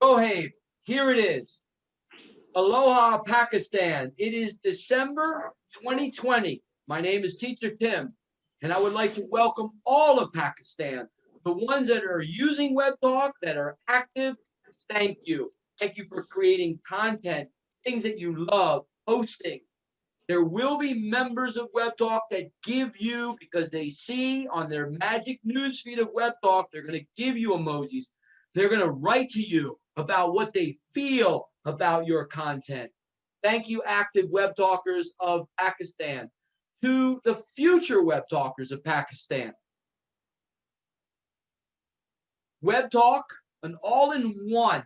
Rohaib, here it is. Aloha, Pakistan. It is December 2020. My name is Teacher Tim, and I would like to welcome all of Pakistan. The ones that are using Webtalk, that are active, thank you. Thank you for creating content, things that you love, hosting. There will be members of Webtalk that give you, because they see on their magic newsfeed of Webtalk, they're going to give you emojis. They're going to write to you about what they feel about your content. Thank you, active web talkers of Pakistan. To the future web talkers of Pakistan. Webtalk, an all-in-one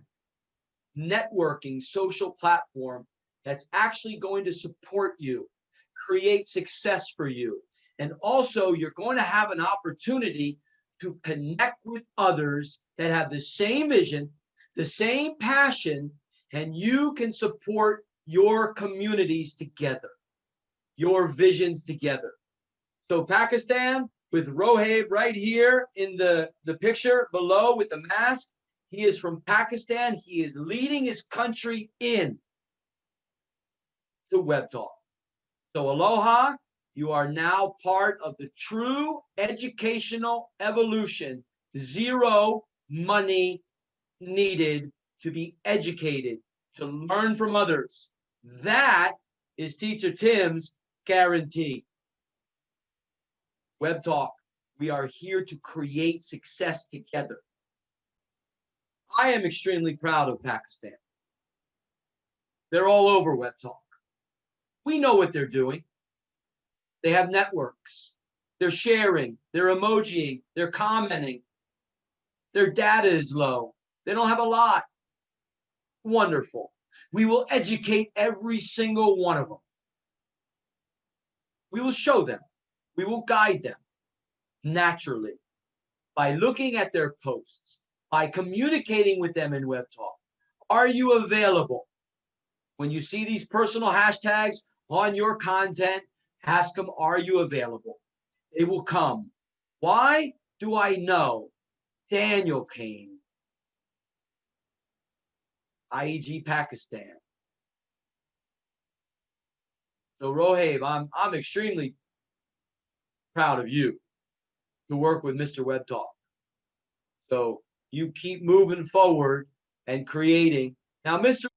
networking social platform that's actually going to support you, create success for you. And also, you're going to have an opportunity to connect with others that have the same vision, the same passion, and you can support your communities together, your visions together. So Pakistan, with Rohaib right here in the picture below with the mask, he is from Pakistan. He is leading his country in to Webtalk. So aloha, you are now part of the true educational evolution. Zero money needed to be educated, to learn from others. That is Teacher Tim's guarantee. Webtalk, we are here to create success together. I am extremely proud of Pakistan. They're all over Webtalk. We know what they're doing. They have networks. They're sharing. They're emojiing. They're commenting. Their data is low. They don't have a lot. Wonderful. We will educate every single one of them. We will show them. We will guide them naturally by looking at their posts, by communicating with them in Webtalk. Are you available? When you see these personal hashtags on your content, ask them, are you available? They will come. Why do I know? Daniel came. IEG Pakistan. So Rohaib, I'm extremely proud of you to work with Mr. Webtalk. So you keep moving forward and creating. Now, Mr.